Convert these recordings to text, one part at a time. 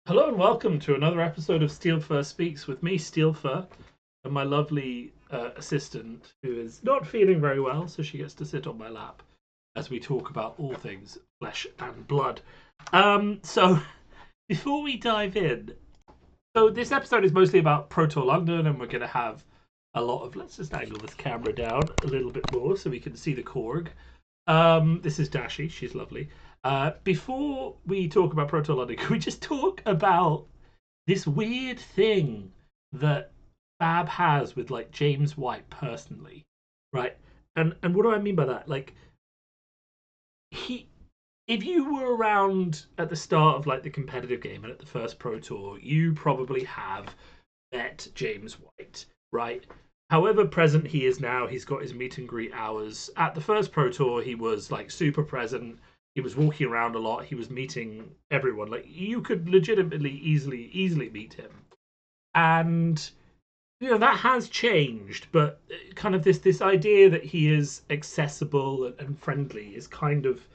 Hello and welcome to another episode of Steelfur Speaks with me, Steelfur, and my lovely assistant, who is not feeling very well, so she gets to sit on my lap as we talk about all things flesh and blood. So, before we dive in, so this episode is mostly about Pro Tour London, and we're going to have a lot of. Let's just angle this camera down a little bit more so we can see the Korg. This is Dashi. She's lovely. Before we talk about Pro Tour London, can we just talk about this weird thing that Fab has with like James White personally, right? And what do I mean by that? Like he, if you were around at the start of like the competitive game and at the first Pro Tour, you probably have met James White, right? However present he is now, he's got his meet and greet hours. At the first Pro Tour, he was like super present. He was walking around a lot. He was meeting everyone. Like you could legitimately easily meet him. And that has changed, but kind of this idea that he is accessible and friendly is kind of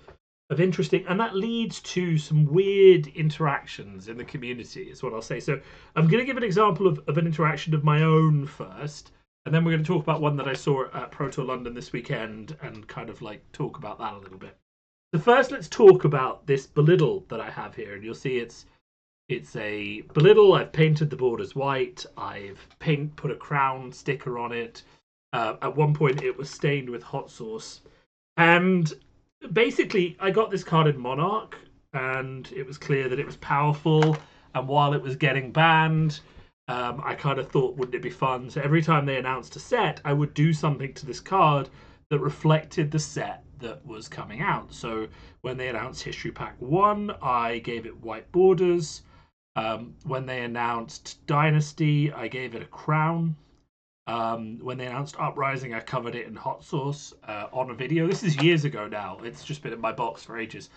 interesting, and that leads to some weird interactions in the community is what I'll say. So I'm going to give an example of an interaction of my own first, and then we're going to talk about one that I saw at Pro Tour London this weekend and kind of like talk about that a little bit. So first, let's talk about this belittle that I have here, and you'll see it's a belittle. I've painted the borders white. I've put a crown sticker on it. At one point, it was stained with hot sauce, and basically, I got this card in Monarch, and it was clear that it was powerful. And while it was getting banned, I kind of thought, wouldn't it be fun? So every time they announced a set, I would do something to this card that reflected the set that was coming out. So when they announced History Pack 1, I gave it white borders. When they announced Dynasty, I gave it a crown. When they announced Uprising, I covered it in hot sauce on a video. This is years ago now. It's just been in my box for ages.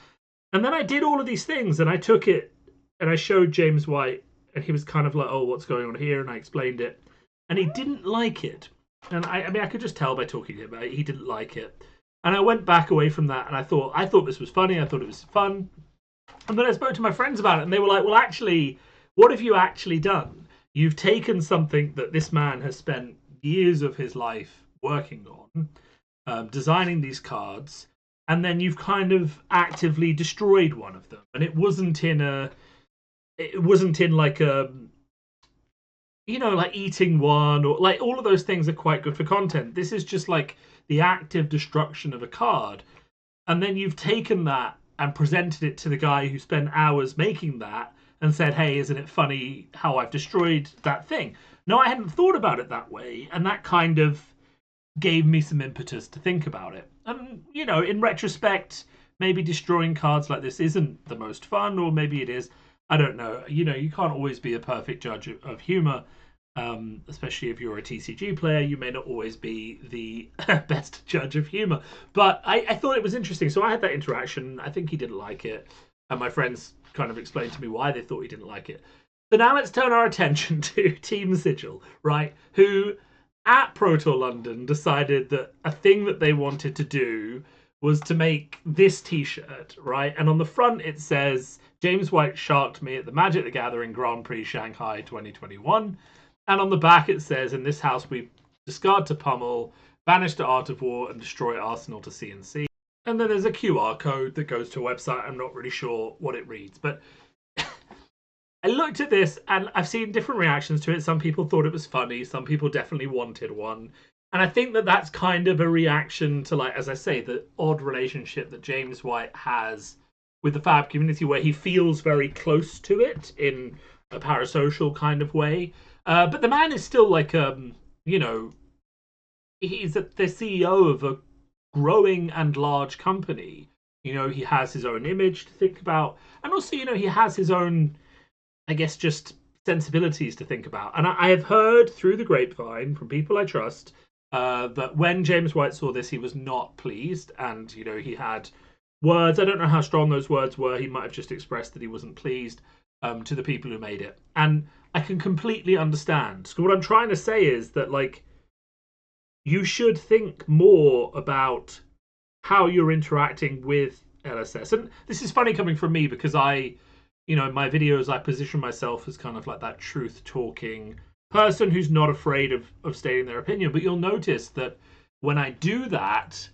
And then I did all of these things, and I took it and I showed James White, and he was kind of like, "Oh, what's going on here?" And I explained it, and he didn't like it. And I mean, I could just tell by talking to him, he didn't like it. And I went back away from that, and I thought this was funny. I thought it was fun. And then I spoke to my friends about it, and they were like, "Well, actually, what have you actually done? You've taken something that this man has spent years of his life working on, designing these cards, and then you've kind of actively destroyed one of them. And it wasn't in like a, like eating one, or like all of those things are quite good for content. This is just like the active destruction of a card, and then you've taken that and presented it to the guy who spent hours making that and said, "Hey, isn't it funny how I've destroyed that thing?" No, I hadn't thought about it that way, and that kind of gave me some impetus to think about it. And in retrospect, maybe destroying cards like this isn't the most fun, or maybe it is. I don't know. You can't always be a perfect judge of humor, especially if you're a TCG player. You may not always be the best judge of humor. But I thought it was interesting. So I had that interaction. I think he didn't like it. And my friends kind of explained to me why they thought he didn't like it. So now let's turn our attention to Team Sigil, right? Who at Pro Tour London decided that a thing that they wanted to do was to make this t-shirt, right? And on the front it says, "James White sharked me at the Magic the Gathering Grand Prix Shanghai 2021. And on the back it says, "In this house we discard to pummel, banish to Art of War, and destroy Arsenal to CNC." And then there's a QR code that goes to a website. I'm not really sure what it reads, but I looked at this and I've seen different reactions to it. Some people thought it was funny. Some people definitely wanted one. And I think that that's kind of a reaction to, like, as I say, the odd relationship that James White has with the Fab community, where he feels very close to it in a parasocial kind of way. But the man is still like, he's the CEO of a growing and large company. He has his own image to think about. And also, he has his own, I guess, just sensibilities to think about. And I have heard through the grapevine from people I trust that when James White saw this, he was not pleased. And, he had words. I don't know how strong those words were. He might have just expressed that he wasn't pleased to the people who made it. And I can completely understand. So what I'm trying to say is that, like, you should think more about how you're interacting with LSS. And this is funny coming from me because I you know, in my videos, I position myself as kind of like that truth talking person who's not afraid of stating their opinion. But you'll notice that when I do that,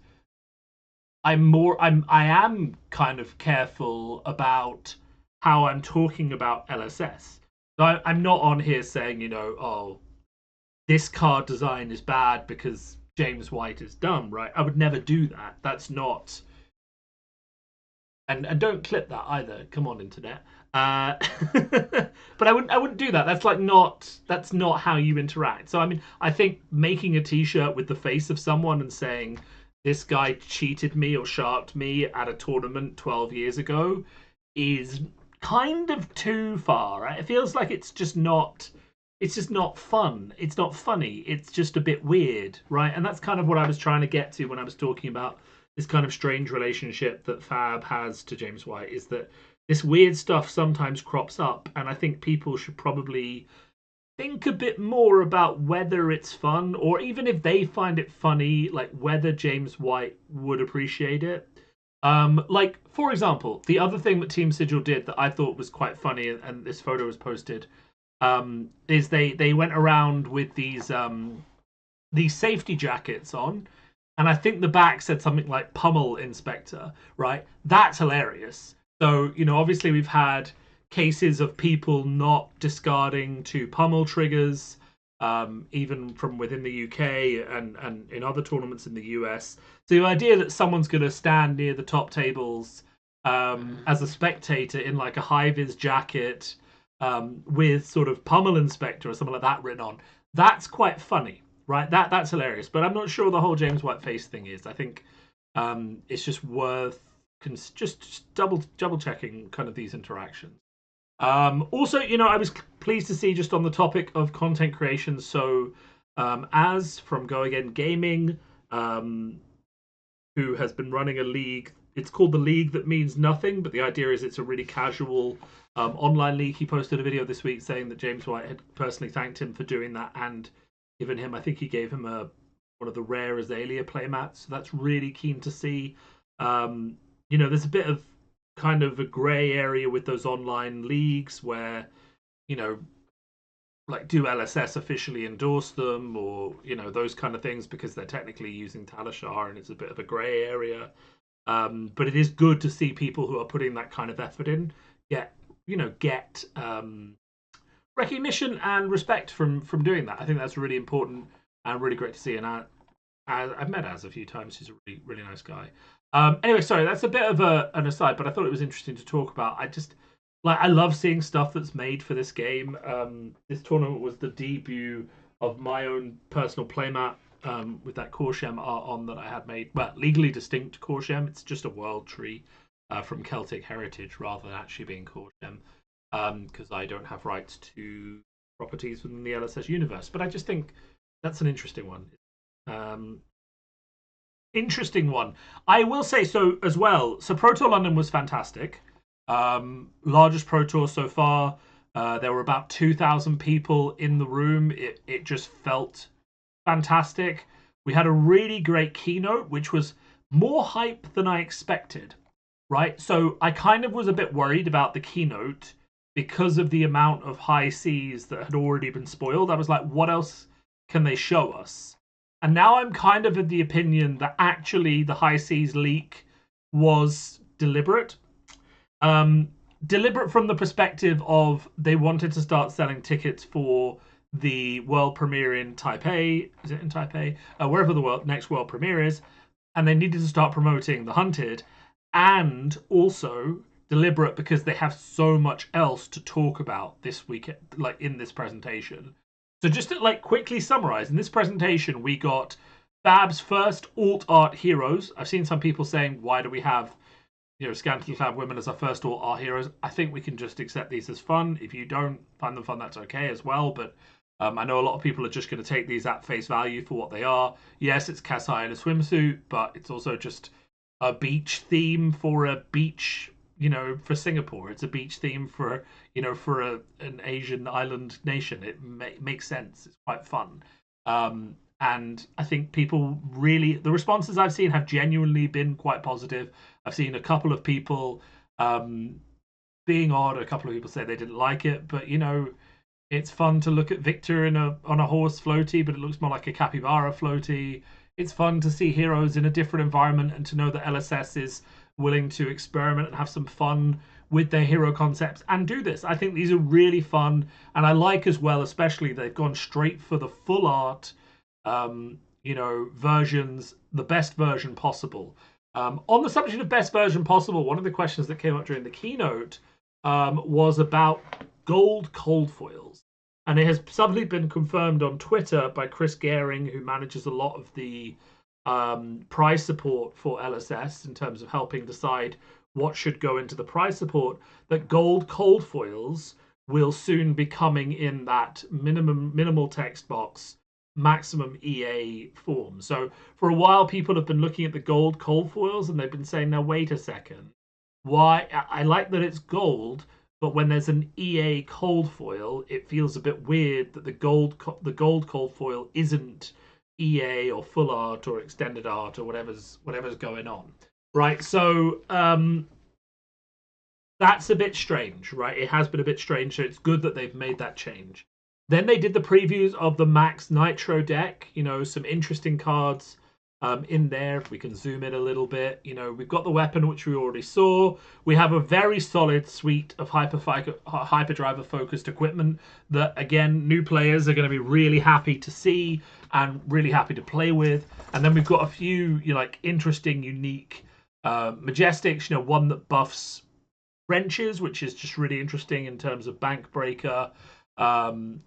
I am kind of careful about how I'm talking about LSS. So I'm not on here saying, you know, oh, this card design is bad because James White is dumb, right? I would never do that. That's not, and don't clip that either. Come on, internet. But I wouldn't do that. That's like that's not how you interact. So I mean, I think making a T-shirt with the face of someone and saying this guy cheated me or sharped me at a tournament 12 years ago is kind of too far. Right? It feels like it's just not. It's just not fun. It's not funny. It's just a bit weird, right? And that's kind of what I was trying to get to when I was talking about this kind of strange relationship that Fab has to James White, is that this weird stuff sometimes crops up, and I think people should probably think a bit more about whether it's fun, or even if they find it funny, like whether James White would appreciate it. Like for example, the other thing that Team Sigil did that I thought was quite funny, and this photo was posted, is they went around with these safety jackets on, and I think the back said something like "Pummel Inspector." Right, that's hilarious. So you know, obviously we've had cases of people not discarding to pummel triggers, even from within the UK and in other tournaments in the US. So the idea that someone's going to stand near the top tables as a spectator in like a high-vis jacket with sort of pummel inspector or something like that written on, that's quite funny, right? That's hilarious. But I'm not sure the whole James White face thing is. I think it's just worth just double checking kind of these interactions. Also, you know, I was pleased to see, just on the topic of content creation, so as from Go Again Gaming, who has been running a league. It's called the League That Means Nothing, but the idea is it's a really casual online league. He posted a video this week saying that James White had personally thanked him for doing that and given him, I think he gave him one of the rare Azalea playmats. So that's really keen to see. You know, there's a bit of kind of a grey area with those online leagues where, you know, like, do LSS officially endorse them, or you know, those kind of things, because they're technically using Talishar and it's a bit of a grey area. But it is good to see people who are putting that kind of effort in get recognition and respect from doing that. I think that's really important and really great to see. And I've met Az a few times. He's a really really nice guy. Anyway, sorry, that's a bit of an aside, but I thought it was interesting to talk about. I love seeing stuff that's made for this game. This tournament was the debut of my own personal playmat with that Korshem art on that I had made. Well, legally distinct Korshem. It's just a world tree from Celtic heritage rather than actually being Korshem, because I don't have rights to properties within the LSS universe. But I just think that's an interesting one. Interesting one. I will say so as well. So Pro Tour London was fantastic. Largest Pro Tour so far. There were about 2,000 people in the room. It just felt fantastic. We had a really great keynote, which was more hype than I expected. Right, so I kind of was a bit worried about the keynote because of the amount of high Cs that had already been spoiled. I was like, what else can they show us? And now I'm kind of of the opinion that actually the high Cs leak was deliberate. Deliberate from the perspective of they wanted to start selling tickets for the world premiere in Taipei. Is it in Taipei? Wherever the next world premiere is. And they needed to start promoting The Hunted. And also deliberate because they have so much else to talk about this week, like in this presentation. So just to like quickly summarize, in this presentation we got Fab's first alt art heroes. I've seen some people saying, why do we have, you know, scantily clad women as our first alt art heroes? I think we can just accept these as fun. If you don't find them fun, that's okay as well. But I know a lot of people are just going to take these at face value for what they are. Yes, it's Kasai in a swimsuit, but it's also just a beach theme for a beach, you know, for Singapore. It's a beach theme for, you know, for an Asian island nation. It makes sense. It's quite fun. And I think people really, the responses I've seen have genuinely been quite positive. I've seen a couple of people being odd. A couple of people say they didn't like it, but you know, it's fun to look at Victor on a horse floaty, but it looks more like a capybara floaty. It's fun to see heroes in a different environment and to know that LSS is willing to experiment and have some fun with their hero concepts and do this. I think these are really fun, and I like as well, especially they've gone straight for the full art, you know, versions, the best version possible. On the subject of best version possible, one of the questions that came up during the keynote was about gold cold foils. And it has suddenly been confirmed on Twitter by Chris Gehring, who manages a lot of the prize support for LSS in terms of helping decide what should go into the prize support, that gold cold foils will soon be coming in that minimal text box, maximum EA form. So for a while, people have been looking at the gold cold foils and they've been saying, now, wait a second. Why? I like that it's gold, but when there's an EA cold foil, it feels a bit weird that the gold cold foil isn't EA or full art or extended art or whatever's going on, right? So that's a bit strange, right? It has been a bit strange, so it's good that they've made that change. Then they did the previews of the Max Nitro deck, you know, some interesting cards in there. If we can zoom in a little bit, you know, we've got the weapon, which we already saw. We have a very solid suite of hyperdriver focused equipment that, again, new players are going to be really happy to see and really happy to play with. And then we've got a few, you know, like interesting, unique majestics, you know, one that buffs wrenches, which is just really interesting in terms of bank breaker.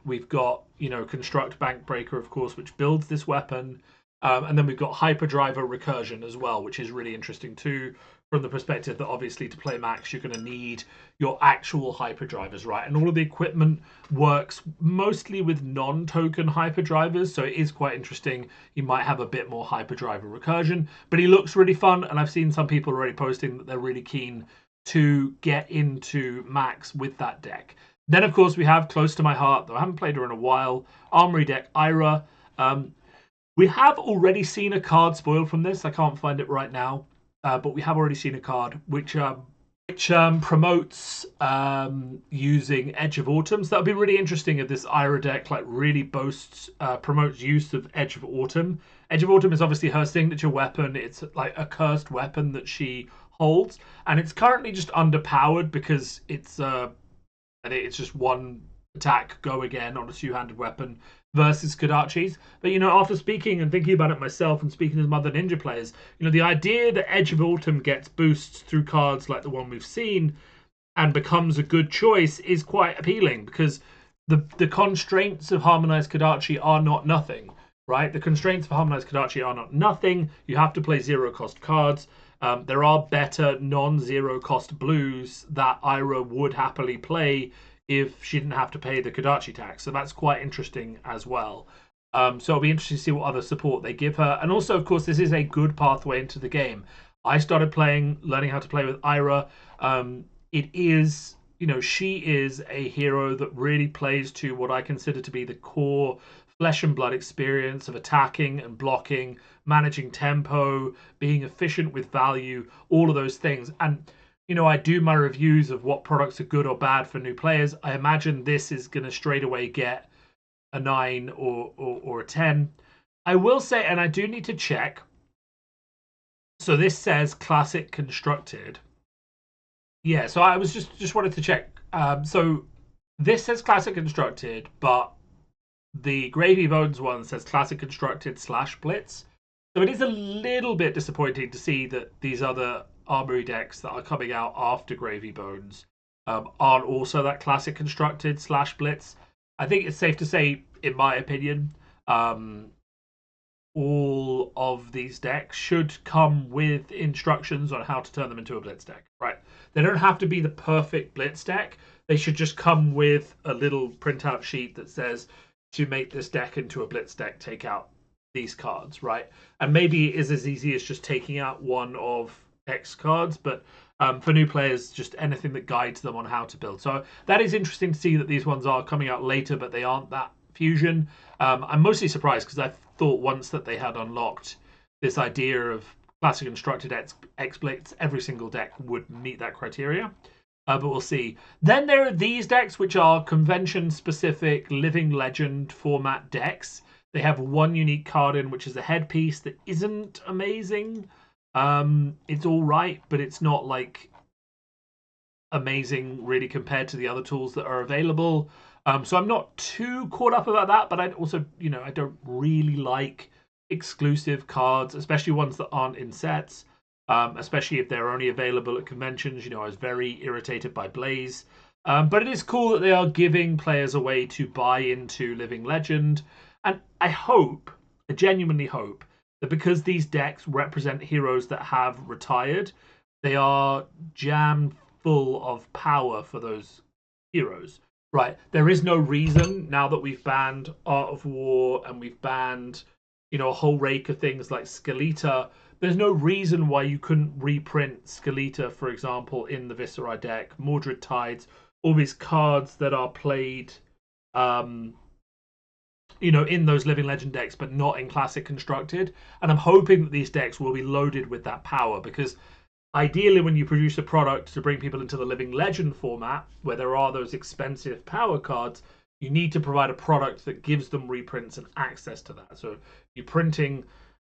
We've got, you know, construct bank breaker, of course, which builds this weapon. And then we've got hyperdriver recursion as well, which is really interesting too, from the perspective that obviously to play Max, you're going to need your actual hyperdrivers, right? And all of the equipment works mostly with non-token hyperdrivers, so it is quite interesting. You might have a bit more hyperdriver recursion, but he looks really fun, and I've seen some people already posting that they're really keen to get into Max with that deck. Then, of course, we have, close to my heart, though I haven't played her in a while, Armory deck Ira. We have already seen a card spoiled from this. I can't find it right now, but we have already seen a card which promotes using Edge of Autumn. So that would be really interesting if this Ira deck like really promotes use of Edge of Autumn. Edge of Autumn is obviously her signature weapon. It's like a cursed weapon that she holds, and it's currently just underpowered because it's just one attack, go again on a two-handed weapon versus Kodachi's. But, you know, after speaking and thinking about it myself and speaking to some other Ninja players, you know, the idea that Edge of Autumn gets boosts through cards like the one we've seen and becomes a good choice is quite appealing, because the constraints of Harmonized Kodachi are not nothing, right? The constraints of Harmonized Kodachi are not nothing. You have to play zero-cost cards. There are better non-zero cost blues that Ira would happily play if she didn't have to pay the Kodachi tax. So that's quite interesting as well. So it'll be interesting to see what other support they give her. And also, of course, this is a good pathway into the game. I started learning how to play with Ira. It is, you know, she is a hero that really plays to what I consider to be the core flesh and blood experience of attacking and blocking, managing tempo, being efficient with value, all of those things. And, you know, I do my reviews of what products are good or bad for new players. I imagine this is going to straight away get a 9 or a 10. I will say, and I do need to check, so this says classic constructed. Yeah, so I was just wanted to check. So this says classic constructed, but the Gravy Bones one says classic constructed / blitz. So it is a little bit disappointing to see that these other armory decks that are coming out after Gravy Bones aren't also that classic constructed / blitz. I think it's safe to say, in my opinion, all of these decks should come with instructions on how to turn them into a blitz deck, right? They don't have to be the perfect blitz deck. They should just come with a little printout sheet that says, to make this deck into a blitz deck, take out these cards, right? And maybe it is as easy as just taking out one of X cards, but for new players, just anything that guides them on how to build. So that is interesting to see that these ones are coming out later, but they aren't that fusion. I'm mostly surprised because I thought once that they had unlocked this idea of classic constructed X-Blitz, every single deck would meet that criteria. but we'll see. Then there are these decks, which are convention-specific Living Legend format decks. They have one unique card in, which is a headpiece that isn't amazing. It's all right, but it's not like amazing really compared to the other tools that are available. So I'm not too caught up about that, but I also, I don't really like exclusive cards, especially ones that aren't in sets, especially if they're only available at conventions. I was very irritated by Blaze. But it is cool that they are giving players a way to buy into Living Legend. And I genuinely hope, that because these decks represent heroes that have retired, they are jammed full of power for those heroes. Right, there is no reason, now that we've banned Art of War and we've banned, a whole rake of things like Skeleta, there's no reason why you couldn't reprint Skeleta, for example, in the Viscera deck, Mordred Tides, all these cards that are played, in those Living Legend decks, but not in Classic Constructed. And I'm hoping that these decks will be loaded with that power, because ideally, when you produce a product to bring people into the Living Legend format, where there are those expensive power cards, you need to provide a product that gives them reprints and access to that. So if you're printing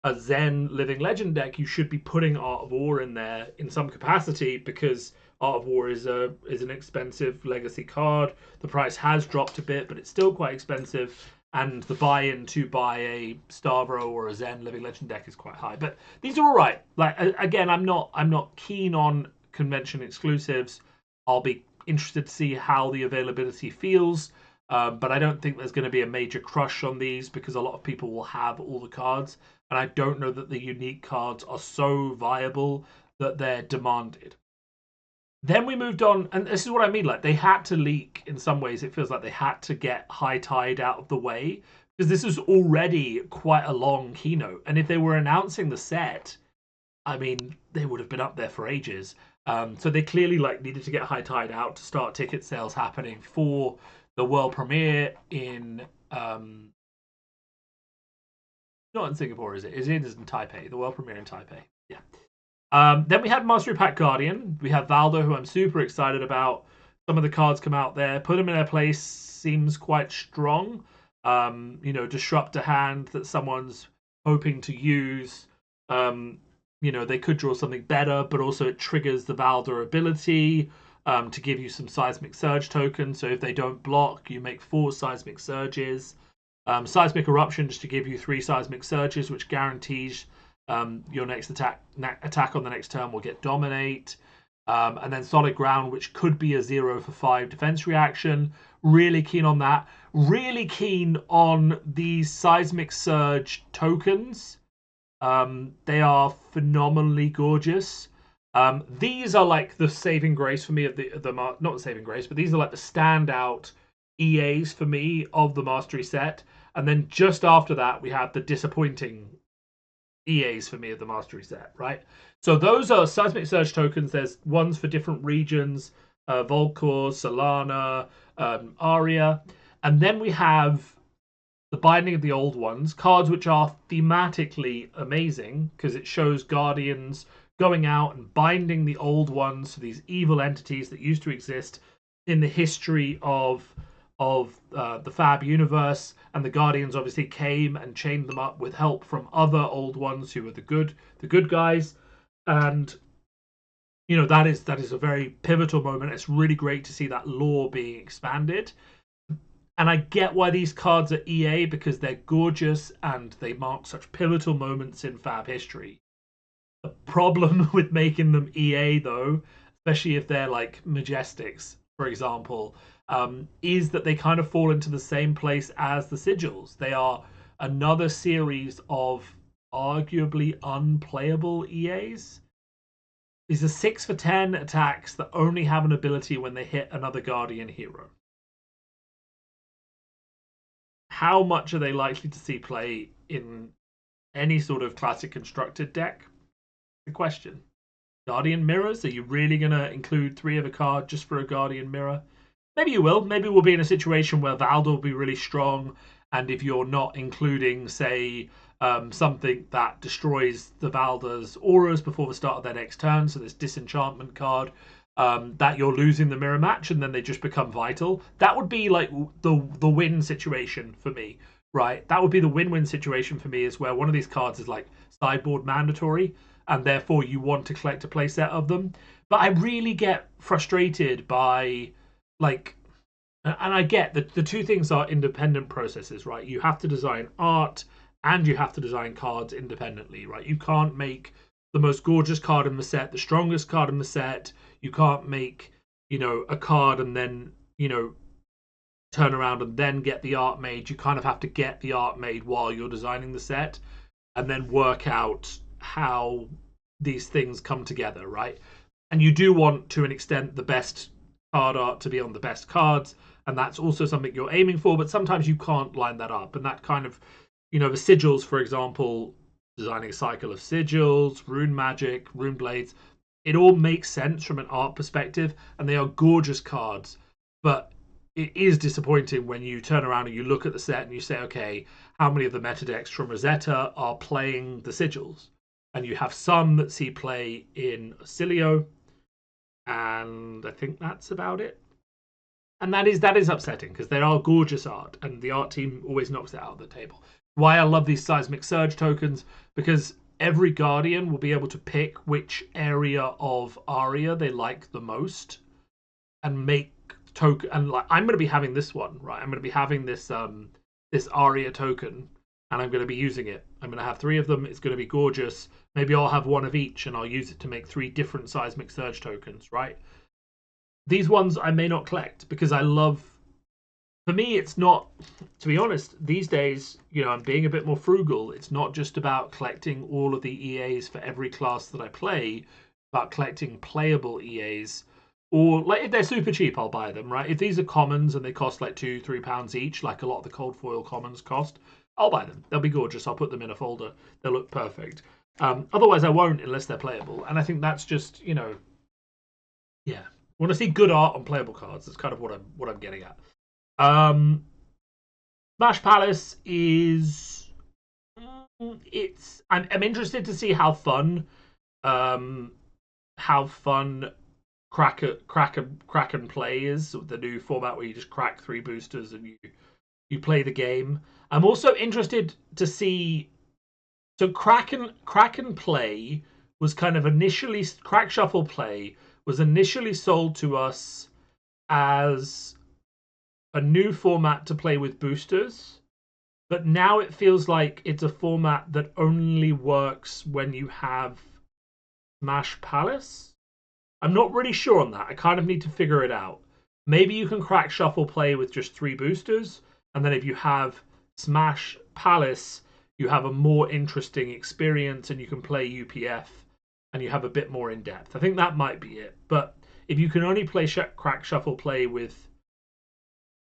a Zen Living Legend deck, you should be putting Art of War in there in some capacity, because Art of War is an expensive legacy card. The price has dropped a bit, but it's still quite expensive. And the buy-in to buy a Stavro or a Zen Living Legend deck is quite high. But these are all right. Like, again, I'm not keen on convention exclusives. I'll be interested to see how the availability feels. But I don't think there's going to be a major crush on these, because a lot of people will have all the cards. And I don't know that the unique cards are so viable that they're demanded. Then we moved on, and this is what I mean, like, they had to leak in some ways. It feels like they had to get High Tide out of the way, because this was already quite a long keynote. And if they were announcing the set, I mean, they would have been up there for ages. So they clearly needed to get High Tide out to start ticket sales happening for the world premiere in not in Singapore, is it? It is in Taipei. The world premiere in Taipei. Yeah. Then we had Mastery Pack Guardian. We have Valdo, who I'm super excited about. Some of the cards come out there. Put them in their place seems quite strong. Disrupt a hand that someone's hoping to use. They could draw something better, but also it triggers the Valdo ability to give you some Seismic Surge tokens. So if they don't block, you make 4 Seismic Surges. Seismic Eruption, just to give you 3 Seismic Surges, which guarantees your next attack on the next turn will get Dominate. And then Solid Ground, which could be a 0 for 5 defense reaction. Really keen on that. Really keen on these Seismic Surge tokens. They are phenomenally gorgeous. These are like the saving grace for me of the not the saving grace, but these are like the standout EAs for me of the Mastery set. And then just after that, we have the disappointing EAs for me of the Mastery set, right? So those are Seismic Surge tokens. There's ones for different regions, Volcor, Solana, Aria. And then we have the Binding of the Old Ones, cards which are thematically amazing, because it shows Guardians going out and binding the Old Ones to these evil entities that used to exist in the history of the Fab universe, and the Guardians obviously came and chained them up with help from other Old Ones who were the good guys. And that is a very pivotal moment. It's really great to see that lore being expanded. And I get why these cards are EA, because they're gorgeous and they mark such pivotal moments in Fab history. The problem with making them EA, though, especially if they're like Majestics, for example, is that they kind of fall into the same place as the Sigils. They are another series of arguably unplayable EAs. These are 6 for 10 attacks that only have an ability when they hit another Guardian hero. How much are they likely to see play in any sort of Classic Constructed deck? The question. Guardian Mirrors? Are you really going to include 3 of a card just for a Guardian Mirror? Maybe you will. Maybe we'll be in a situation where Valdo will be really strong, and if you're not including, say, something that destroys the Valda's auras before the start of their next turn, so this Disenchantment card, that you're losing the mirror match and then they just become vital. That would be like the win situation for me, right? That would be the win-win situation for me, is where one of these cards is like sideboard mandatory and therefore you want to collect a playset of them. But I really get frustrated by, like, and I get that the two things are independent processes, right? You have to design art and you have to design cards independently, right? You can't make the most gorgeous card in the set the strongest card in the set. You can't make, a card and then, turn around and then get the art made. You kind of have to get the art made while you're designing the set and then work out how these things come together, right? And you do want, to an extent, the best card art to be on the best cards, and that's also something you're aiming for, but sometimes you can't line that up. And that kind of, the sigils, for example, designing a cycle of sigils, rune magic, rune blades, it all makes sense from an art perspective, and they are gorgeous cards. But it is disappointing when you turn around and you look at the set and you say, okay, how many of the meta decks from Rosetta are playing the sigils? And you have some that see play in Cilio, and I think that's about it. And that is upsetting, because they are gorgeous art, and the art team always knocks it out of the table. Why I love these Seismic Surge tokens, because every Guardian will be able to pick which area of Aria they like the most and make token. And like, I'm going to be having this one, right? I'm going to be having this this Aria token, and I'm going to be using it. I'm going to have 3 of them. It's going to be gorgeous. Maybe I'll have 1 of each, and I'll use it to make 3 different Seismic Surge tokens, right? These ones I may not collect because I love. For me, it's not, to be honest, these days, I'm being a bit more frugal. It's not just about collecting all of the EAs for every class that I play, about collecting playable EAs. Or, like, if they're super cheap, I'll buy them, right? If these are commons and they cost like £2-3 each, like a lot of the cold foil commons cost, I'll buy them. They'll be gorgeous. I'll put them in a folder. They'll look perfect. Otherwise, I won't unless they're playable. And I think that's just, yeah. I want to see good art on playable cards. That's kind of what I'm getting at. Smash Palace is, I'm interested to see how fun crack and play is, the new format where you just crack 3 boosters and you play the game. I'm also interested to see, so crack and play was kind of initially, crack shuffle play was initially sold to us as a new format to play with boosters, but now it feels like it's a format that only works when you have Smash Palace. I'm not really sure on that. I kind of need to figure it out. Maybe you can crack shuffle play with just 3 boosters, and then if you have Smash Palace, you have a more interesting experience and you can play UPF and you have a bit more in depth. I think that might be it. But if you can only play crack shuffle play with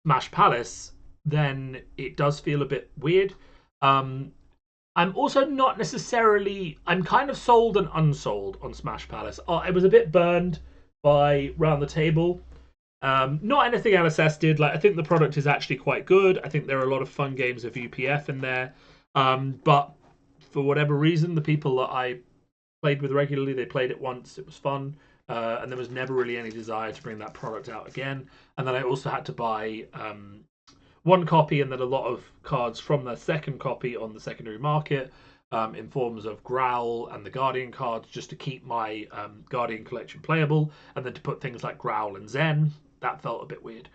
Smash Palace, then it does feel a bit weird. I'm also not necessarily, I'm kind of sold and unsold on Smash Palace. I was a bit burned by Round the Table. Not anything LSS did. Like, I think the product is actually quite good. I think there are a lot of fun games of UPF in there. But for whatever reason, the people that I played with regularly, they played it once. It was fun. And there was never really any desire to bring that product out again. And then I also had to buy 1 copy and then a lot of cards from the second copy on the secondary market in forms of Growl and the Guardian cards, just to keep my Guardian collection playable, and then to put things like Growl and Zen. That felt a bit weird.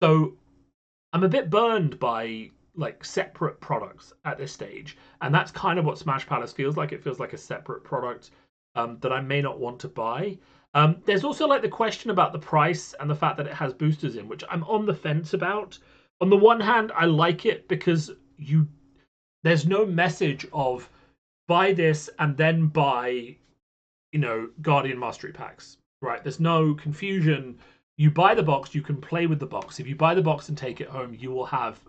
So I'm a bit burned by like separate products at this stage, and that's kind of what Smash Palace feels like. It feels like a separate product that I may not want to buy. There's also like the question about the price and the fact that it has boosters in, which I'm on the fence about. On the one hand, I like it because there's no message of buy this and then buy, Guardian Mastery packs, right? There's no confusion. You buy the box, you can play with the box. If you buy the box and take it home, you will have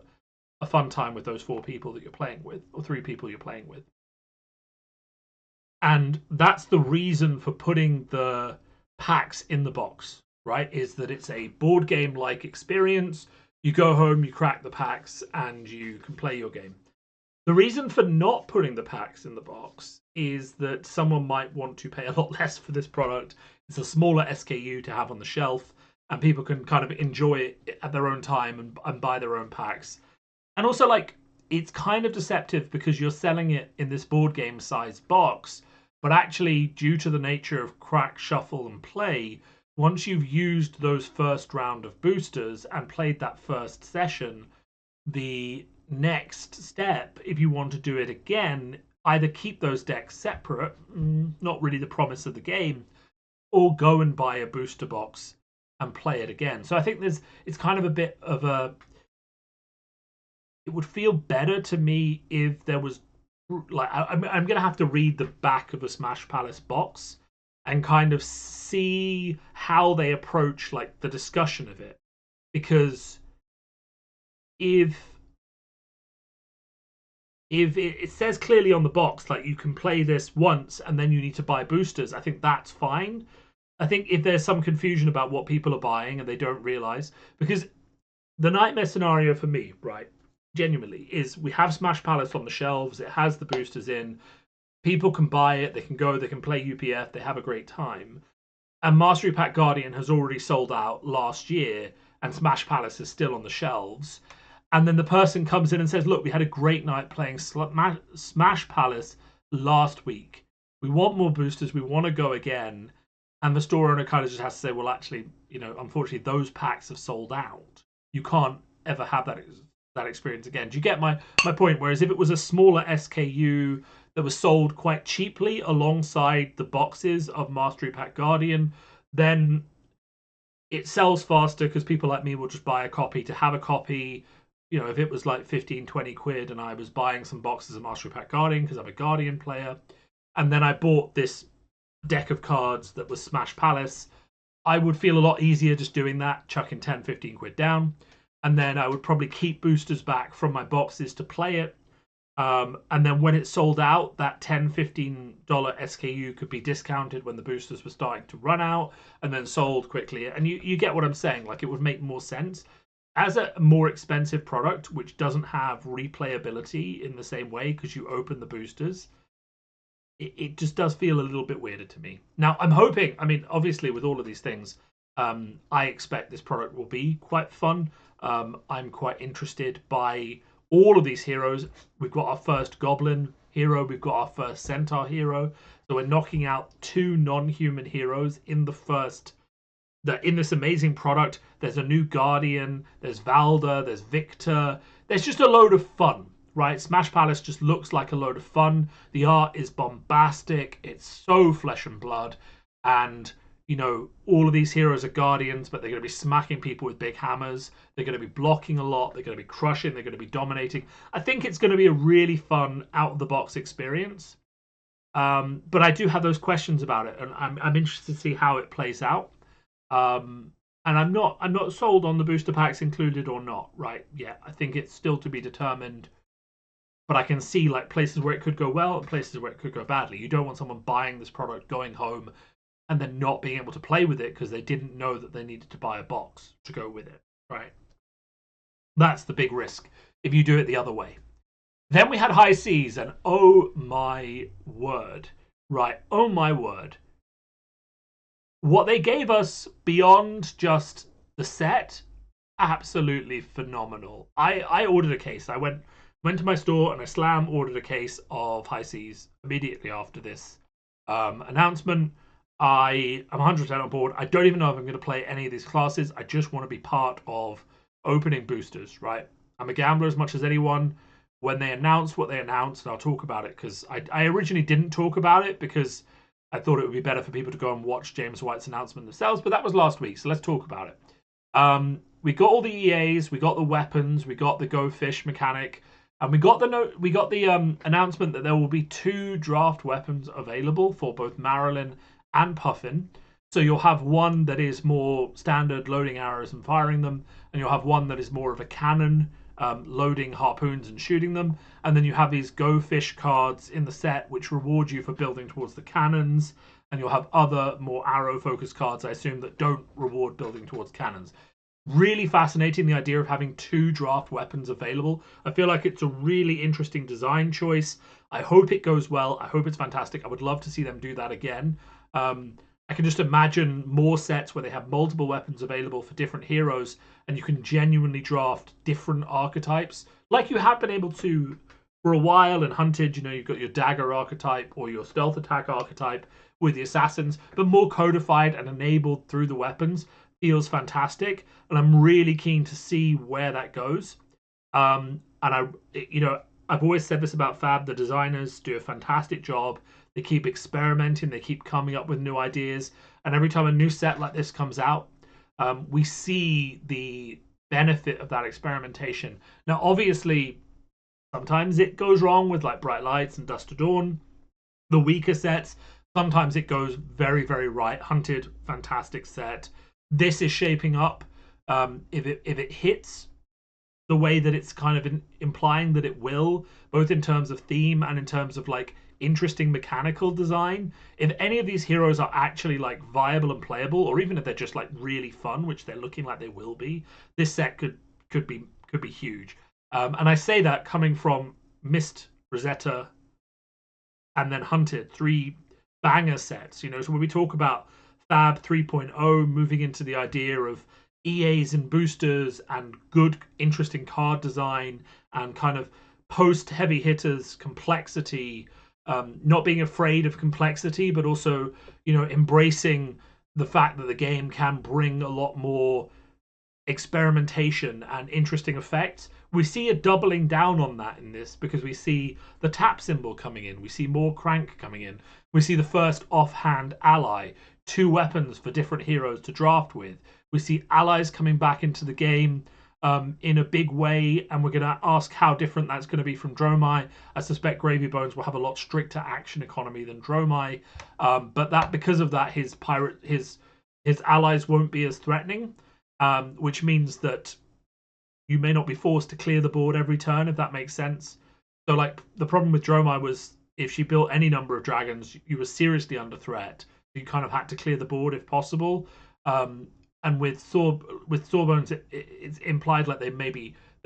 a fun time with those 4 people that you're playing with, or 3 people you're playing with. And that's the reason for putting the packs in the box, right? Is that it's a board game like experience. You go home, you crack the packs, and you can play your game. The reason for not putting the packs in the box is that someone might want to pay a lot less for this product It's a smaller SKU to have on the shelf, and people can kind of enjoy it at their own time and buy their own packs. And also, like, it's kind of deceptive because you're selling it in this board game sized box, but actually, due to the nature of crack, shuffle, and play, once you've used those first round of boosters and played that first session, the next step, if you want to do it again, either keep those decks separate, not really the promise of the game, or go and buy a booster box and play it again. So I think it's kind of a bit of a, it would feel better to me if there was, like, I'm going to have to read the back of a Smash Palace box and kind of see how they approach like the discussion of it, because if it says clearly on the box like you can play this once and then you need to buy boosters, I think that's fine. I think if there's some confusion about what people are buying and they don't realize, because the nightmare scenario for me, right, genuinely, is we have Smash Palace on the shelves, it has the boosters in, people can buy it, they can go, they can play UPF, they have a great time. And Mastery Pack Guardian has already sold out last year, and Smash Palace is still on the shelves. And then the person comes in and says, look, we had a great night playing Smash Palace last week. We want more boosters, we want to go again. And the store owner kind of just has to say, well, actually, you know, unfortunately, those packs have sold out. You can't ever have that experience again. Do you get my point? Whereas if it was a smaller SKU that was sold quite cheaply alongside the boxes of Mastery Pack Guardian, then it sells faster because people like me will just buy a copy to have a copy. You know, if it was like 15, 20 quid and I was buying some boxes of Mastery Pack Guardian because I'm a Guardian player, and then I bought this deck of cards that was Smash Palace, I would feel a lot easier just doing that, chucking 10, 15 quid down. And then I would probably keep boosters back from my boxes to play it. And then when it sold out, that $10, $15 SKU could be discounted when the boosters were starting to run out and then sold quickly. And you get what I'm saying. Like, it would make more sense. As a more expensive product, which doesn't have replayability in the same way because you open the boosters, it just does feel a little bit weirder to me. Now, I'm hoping, I mean, obviously with all of these things, I expect this product will be quite fun. I'm quite interested by all of these heroes. We've got our first Goblin hero, we've got our first Centaur hero. So we're knocking out 2 non-human heroes in this amazing product. There's a new Guardian, there's Valda, there's Victor. There's just a load of fun. Right, Smash Palace just looks like a load of fun. The art is bombastic. It's so flesh and blood. And, you know, all of these heroes are Guardians, but they're going to be smacking people with big hammers. They're going to be blocking a lot. They're going to be crushing. They're going to be dominating. I think it's going to be a really fun out-of-the-box experience. But I do have those questions about it, and I'm interested to see how it plays out. And I'm not sold on the booster packs included or not, right? Yeah, I think it's still to be determined. But I can see like places where it could go well and places where it could go badly. You don't want someone buying this product, going home, and then not being able to play with it because they didn't know that they needed to buy a box to go with it, right? That's the big risk if you do it the other way. Then we had High Seas, and oh my word, right? Oh my word. What they gave us beyond just the set, absolutely phenomenal. I ordered a case. I went to my store and I ordered a case of High Seas immediately after this announcement. I am 100% on board. I don't even know if I'm going to play any of these classes. I just want to be part of opening boosters, right? I'm a gambler as much as anyone. When they announced what they announced, and I'll talk about it because I originally didn't talk about it because I thought it would be better for people to go and watch James White's announcement themselves, but that was last week, so let's talk about it. We got all the EAs, we got the weapons, we got the Go Fish mechanic, and we got the announcement that there will be 2 draft weapons available for both Marilyn and Puffin. So you'll have one that is more standard loading arrows and firing them, and you'll have one that is more of a cannon, loading harpoons and shooting them. And then you have these Go Fish cards in the set which reward you for building towards the cannons, and you'll have other more arrow focused cards, I assume, that don't reward building towards cannons. Really fascinating, the idea of having 2 draft weapons available. I feel like it's a really interesting design choice. I hope it goes well. I hope it's fantastic. I would love to see them do that again. I I can just imagine more sets where they have multiple weapons available for different heroes, and you can genuinely draft different archetypes, like you have been able to for a while in Hunted. You know, you've got your dagger archetype or your stealth attack archetype with the assassins, but more codified and enabled through the weapons. Feels fantastic, and I'm really keen to see where that goes. And I've always said this about Fab. The designers do a fantastic job. They keep experimenting. They keep coming up with new ideas. And every time a new set like this comes out, we see the benefit of that experimentation. Now, obviously, sometimes it goes wrong with like Bright Lights and Dust to Dawn, the weaker sets. Sometimes it goes very, very right. Hunted, fantastic set. This is shaping up. If it hits the way that it's kind of implying that it will, both in terms of theme and in terms of like interesting mechanical design, if any of these heroes are actually like viable and playable, or even if they're just like really fun, which they're looking like they will be, this set could be huge. And I say that coming from Mist, Rosetta, and then Hunted, 3 banger sets. You know, so when we talk about Fab 3.0 moving into the idea of EAs and boosters and good, interesting card design and kind of post heavy hitters complexity, not being afraid of complexity, but also, you know, embracing the fact that the game can bring a lot more experimentation and interesting effects. We see a doubling down on that in this, because we see the tap symbol coming in, we see more crank coming in, we see the first offhand ally, 2 weapons for different heroes to draft with. We see allies coming back into the game in a big way, and we're going to ask how different that's going to be from Dromai. I suspect Gravy Bones will have a lot stricter action economy than Dromai, but that because of that, his allies won't be as threatening, which means that you may not be forced to clear the board every turn, if that makes sense. So, like, the problem with Dromai was if she built any number of dragons, you were seriously under threat. You kind of had to clear the board if possible. And with Sawbones, it's implied like there'll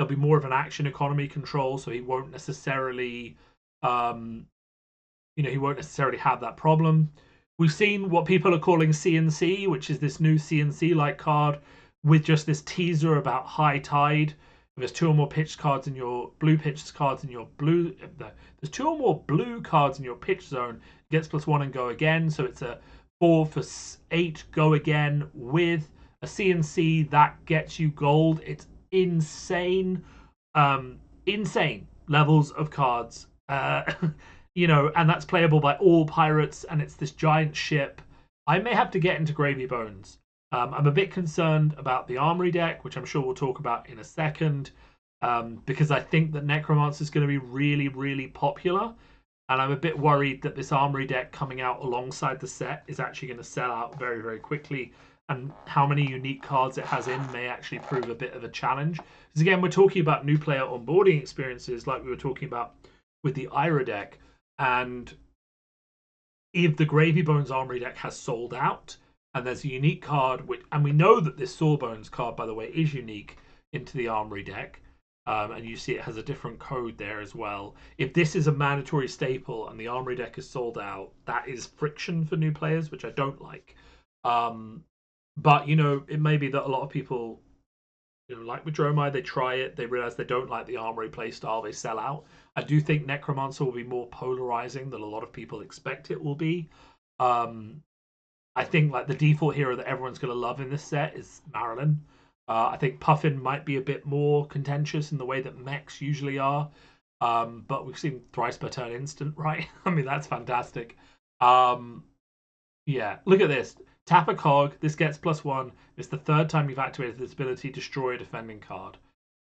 be more of an action economy control, so he won't necessarily, he won't necessarily have that problem. We've seen what people are calling CNC, which is this new CNC-like card with just this teaser about High Tide. There's 2 or more pitched cards in your blue pitched cards in your blue. There's 2 or more blue cards in your pitch zone. Gets +1 and go again. So it's a 4 for 8 go again with a CNC that gets you gold. It's insane, insane levels of cards. And that's playable by all pirates, and it's this giant ship. I may have to get into Gravy Bones. I'm a bit concerned about the Armory deck, which I'm sure we'll talk about in a second, because I think that Necromancer is going to be really, really popular, and I'm a bit worried that this Armory deck coming out alongside the set is actually going to sell out very, very quickly, and how many unique cards it has in may actually prove a bit of a challenge. Because again, we're talking about new player onboarding experiences like we were talking about with the Ira deck, and if the Gravy Bones Armory deck has sold out, and there's a unique card, and we know that this Sawbones card, by the way, is unique into the Armory deck, and you see it has a different code there as well. If this is a mandatory staple and the Armory deck is sold out, that is friction for new players, which I don't like. But, it may be that a lot of people, like with Dromai, they try it, they realize they don't like the Armory playstyle, they sell out. I do think Necromancer will be more polarizing than a lot of people expect it will be. I think like the default hero that everyone's going to love in this set is Marilyn. I think Puffin might be a bit more contentious in the way that mechs usually are. But we've seen thrice per turn instant, right? I mean, that's fantastic. Yeah, look at this. Tap a cog. This gets +1. It's the 3rd time you've activated this ability, destroy a defending card.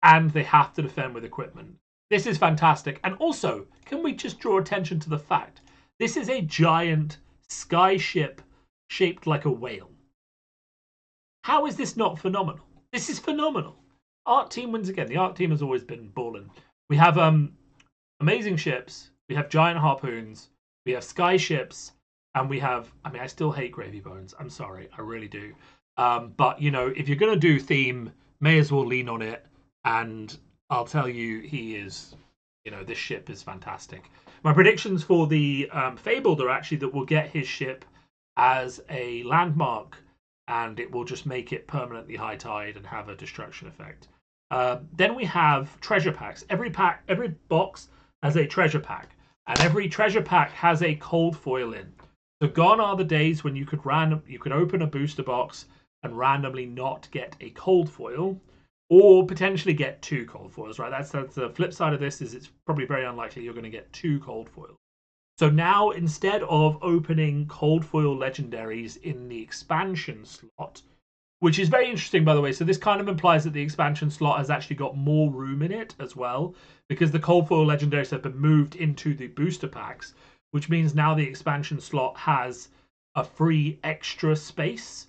And they have to defend with equipment. This is fantastic. And also, can we just draw attention to the fact this is a giant sky ship shaped like a whale? How is this not phenomenal? This is phenomenal. Art team wins again. The art team has always been balling. We have amazing ships. We have giant harpoons. We have sky ships. And we have, I still hate Gravy Bones. I'm sorry. I really do. But, if you're going to do theme, may as well lean on it. And I'll tell you, he is, this ship is fantastic. My predictions for the Fabled are actually that we'll get his ship as a landmark, and it will just make it permanently high tide and have a destruction effect. Then we have treasure packs. Every box has a treasure pack, and every treasure pack has a cold foil in. So gone are the days when you could open a booster box and randomly not get a cold foil, or potentially get 2 cold foils. Right, that's the flip side of this. Is it's probably very unlikely you're going to get 2 cold foils. So now, instead of opening cold foil legendaries in the expansion slot, which is very interesting, by the way. So this kind of implies that the expansion slot has actually got more room in it as well, because the cold foil legendaries have been moved into the booster packs, which means now the expansion slot has a free extra space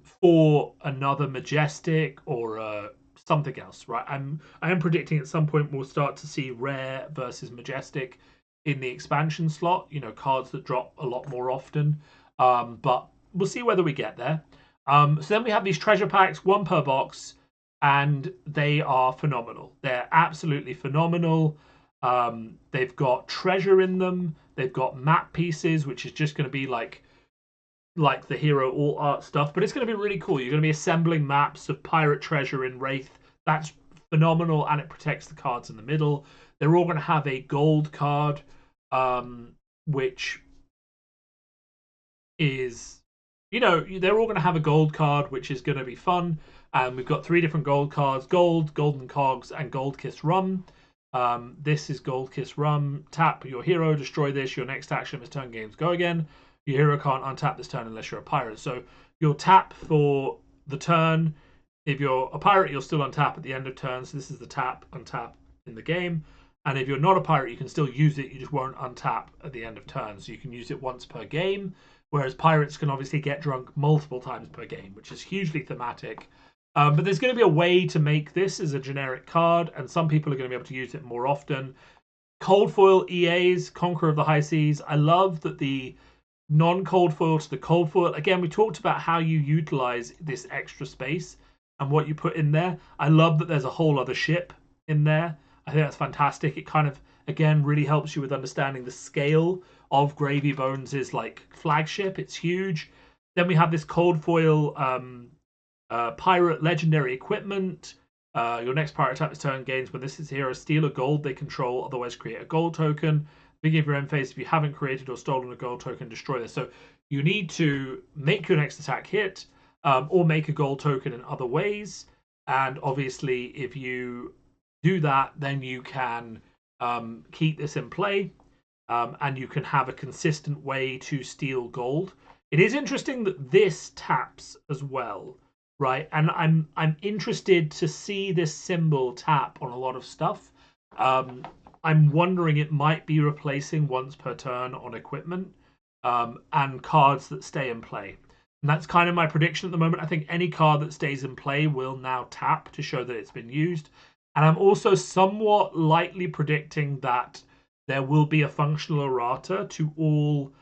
for another majestic or something else, right? I am predicting at some point we'll start to see rare versus majestic in the expansion slot. You know, cards that drop a lot more often, but we'll see whether we get there. So then we have these treasure packs, 1 per box, and they are phenomenal. They're absolutely phenomenal. They've got treasure in them. They've got map pieces, which is just going to be like the hero all art stuff, but it's going to be really cool. You're going to be assembling maps of pirate treasure in Wraith. That's phenomenal, and it protects the cards in the middle. They're all going to have a gold card, which is, you know, they're all going to have a gold card, which is going to be fun. And we've got 3 different gold cards: gold, golden cogs, and gold kiss rum. This is gold kiss rum. Tap your hero, destroy this. Your next action is turn games go again. Your hero can't untap this turn unless you're a pirate. So you'll tap for the turn. If you're a pirate, you'll still untap at the end of turn. So this is the tap, untap in the game. And if you're not a pirate, you can still use it. You just won't untap at the end of turn. So you can use it once per game. Whereas pirates can obviously get drunk multiple times per game, which is hugely thematic. But there's going to be a way to make this as a generic card, and some people are going to be able to use it more often. Cold foil EAs, Conqueror of the High Seas. I love that the non-cold foil to the cold foil. Again, we talked about how you utilize this extra space and what you put in there. I love that there's a whole other ship in there. I think that's fantastic. It kind of, again, really helps you with understanding the scale of Gravy Bones' like flagship. It's huge. Then we have this cold foil pirate legendary equipment. Your next pirate attack this turn gains when this is hero steal a gold they control, otherwise create a gold token. Beginning of your end phase, if you haven't created or stolen a gold token, destroy this. So you need to make your next attack hit, or make a gold token in other ways. And obviously, if you do that, then you can keep this in play, and you can have a consistent way to steal gold. It is interesting that this taps as well, right? And I'm interested to see this symbol tap on a lot of stuff. I'm wondering it might be replacing once per turn on equipment, and cards that stay in play. And that's kind of my prediction at the moment. I think any card that stays in play will now tap to show that it's been used. And I'm also somewhat lightly predicting that there will be a functional errata to all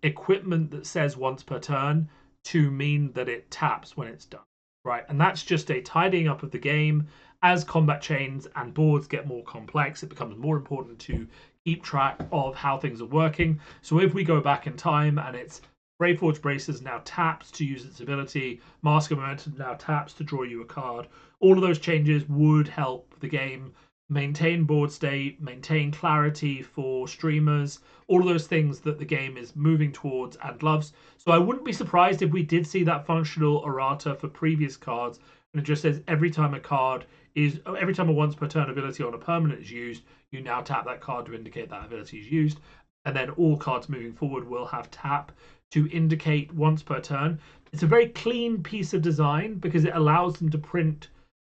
equipment that says once per turn to mean that it taps when it's done, right? And that's just a tidying up of the game. As combat chains and boards get more complex, it becomes more important to keep track of how things are working. So if we go back in time and it's Braveforge Braces now taps to use its ability, Mask of Momentum now taps to draw you a card, all of those changes would help the game maintain board state, maintain clarity for streamers, all of those things that the game is moving towards and loves. So I wouldn't be surprised if we did see that functional errata for previous cards, and it just says every time a once per turn ability on a permanent is used, you now tap that card to indicate that ability is used. And then all cards moving forward will have tap to indicate once per turn. It's a very clean piece of design because it allows them to print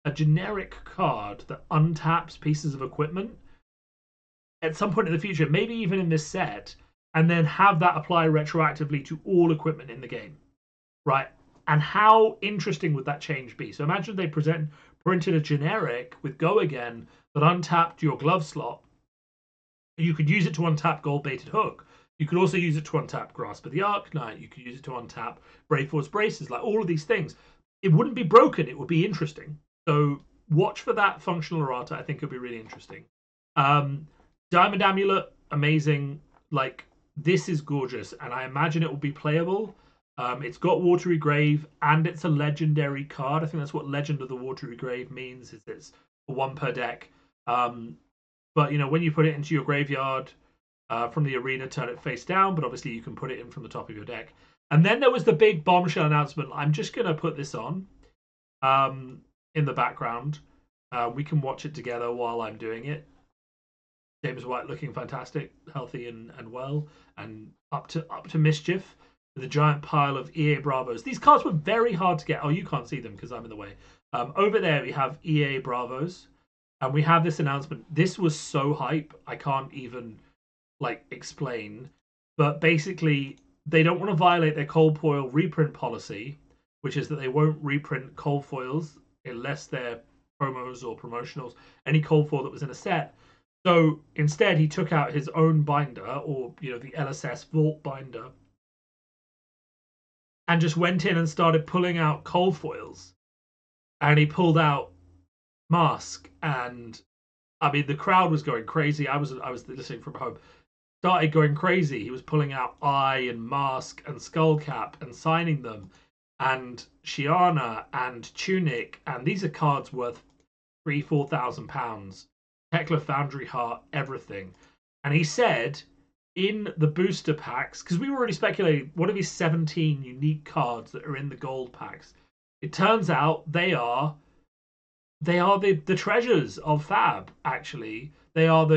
a generic card that untaps pieces of equipment at some point in the future, maybe even in this set, and then have that apply retroactively to all equipment in the game, right? And how interesting would that change be? So imagine they printed a generic with Go Again that untapped your glove slot. You could use it to untap Gold Baited Hook. You could also use it to untap Grasp of the Arknight. You could use it to untap Braveforce Braces. Like all of these things, it wouldn't be broken. It would be interesting. So watch for that functional errata. I think it'll be really interesting. Diamond Amulet, amazing. Like This is gorgeous, and I imagine it will be playable. It's got Watery Grave, and it's a legendary card. I think that's what Legend of the Watery Grave means, is it's one per deck. But when you put it into your graveyard from the arena, turn it face down, but obviously you can put it in from the top of your deck. And then there was the big bombshell announcement. I'm just going to put this on in the background. We can watch it together while I'm doing it. James White looking fantastic, healthy and well, and up to mischief with a giant pile of EA Bravos. These cards were very hard to get. Oh, you can't see them because I'm in the way. Over there we have EA Bravos, and we have this announcement. This was so hype, I can't even explain. But basically, they don't want to violate their cold foil reprint policy, which is that they won't reprint cold foils unless they're promos or promotionals. Any cold foil that was in a set. So instead, he took out his own binder, or the LSS Vault binder, and just went in and started pulling out cold foils. And he pulled out Mask, and I mean the crowd was going crazy. I was listening from home. Started going crazy. He was pulling out Eye and Mask and Skullcap and signing them, and Shiana and Tunic, and these are cards worth £3,000-4,000. Tekla Foundry Heart, everything. And he said in the booster packs, because we were already speculating, what are these 17 unique cards that are in the gold packs? It turns out they are the treasures of Fab, actually. They are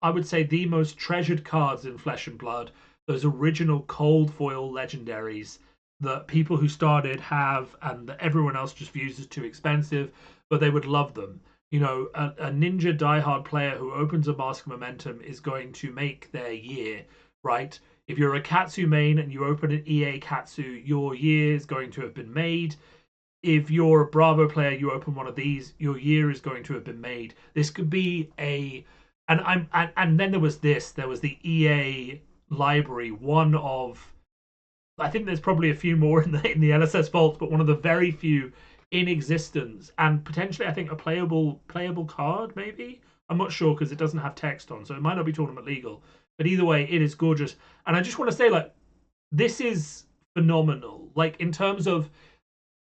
I would say, the most treasured cards in Flesh and Blood. Those original cold foil legendaries that people who started have, and that everyone else just views as too expensive, but they would love them. A Ninja diehard player who opens a Mask of Momentum is going to make their year, right? If you're a Katsu main and you open an EA Katsu, your year is going to have been made. If you're a Bravo player, you open one of these, your year is going to have been made. This could be and then there was the EA library, one of, I think there's probably a few more in the LSS vaults, but one of the very few in existence, and potentially I think a playable card, maybe. I'm not sure because it doesn't have text on, so it might not be tournament legal. But either way, it is gorgeous. And I just want to say, this is phenomenal. In terms of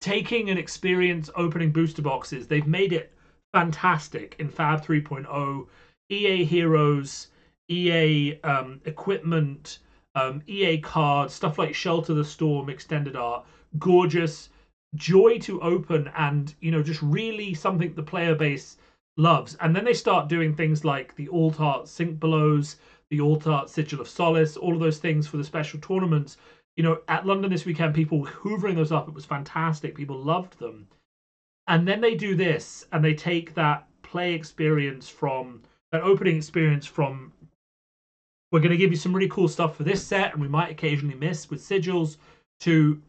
taking an experience opening booster boxes, they've made it fantastic in Fab 3.0. EA Heroes, EA equipment, EA cards, stuff like Shelter the Storm, extended art, gorgeous, joy to open, and just really something the player base loves. And then they start doing things like the Alt Art Sync Belows, the Alt Art Sigil of Solace, all of those things for the special tournaments. At London this weekend, people were hoovering those up. It was fantastic. People loved them. And then they do this, and they take that play experience from that opening experience from, we're going to give you some really cool stuff for this set, and we might occasionally miss with sigils, to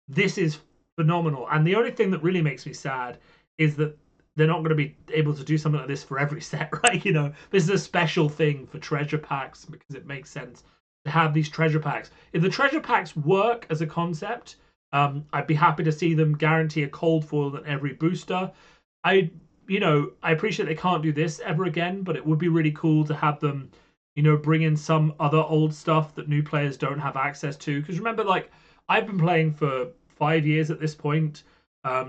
this is phenomenal. And the only thing that really makes me sad is that they're not going to be able to do something like this for every set, right? This is a special thing for treasure packs because it makes sense to have these treasure packs. If the treasure packs work as a concept, I'd be happy to see them guarantee a cold foil in every booster. I appreciate they can't do this ever again, but it would be really cool to have them, bring in some other old stuff that new players don't have access to. Because remember, I've been playing for 5 years at this point.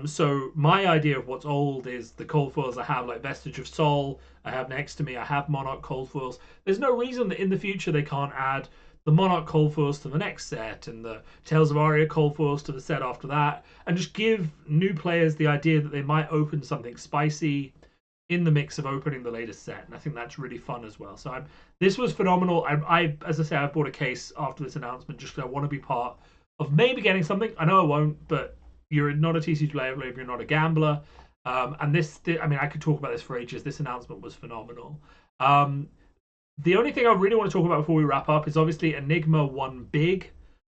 So my idea of what's old is the cold foils I have, like Vestige of Soul, I have next to me, I have Monarch cold foils. There's no reason that in the future they can't add the Monarch cold foils to the next set, and the Tales of Aria cold foils to the set after that, and just give new players the idea that they might open something spicy in the mix of opening the latest set. And I think that's really fun as well. So this was phenomenal. I as I say, I bought a case after this announcement just because I want to be part of maybe getting something. I know I won't, but you're not a TCG player if you're not a gambler. And I could talk about this for ages. This announcement was phenomenal. The only thing I really want to talk about before we wrap up is obviously Enigma won big,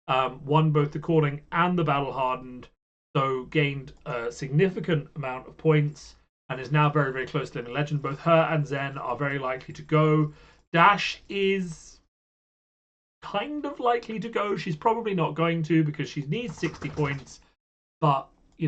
won both the Calling and the Battle Hardened, so gained a significant amount of points and is now very, very close to Living Legend. Both her and Zen are very likely to go. Dash is kind of likely to go. She's probably not going to because she needs 60 points, but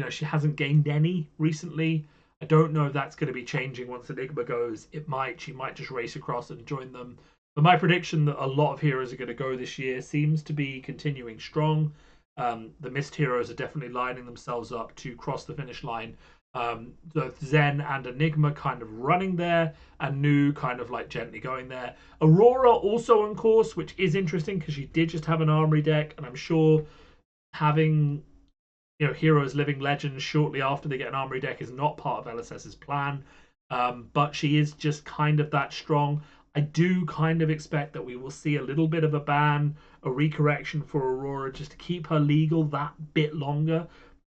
she hasn't gained any recently. I don't know if that's going to be changing once Enigma goes. It might. She might just race across and join them. But my prediction that a lot of heroes are going to go this year seems to be continuing strong. The Mist heroes are definitely lining themselves up to cross the finish line. Both Zen and Enigma kind of running there, and Nu kind of like gently going there. Aurora also on course, which is interesting because she did just have an armory deck, and I'm sure having heroes living legends shortly after they get an armory deck is not part of LSS's plan. But she is just kind of that strong. I do kind of expect that we will see a little bit of a ban, a recorrection for Aurora just to keep her legal that bit longer.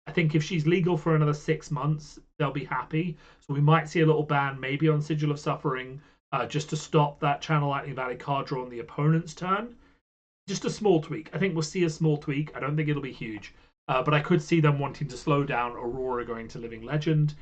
I think if she's legal for another 6 months, they'll be happy. So we might see a little ban, maybe on Sigil of Suffering, just to stop that Channel Lightning Valley card draw on the opponent's turn. Just a small tweak. I think we'll see a small tweak. I don't think it'll be huge. But I could see them wanting to slow down Aurora going to Living Legend.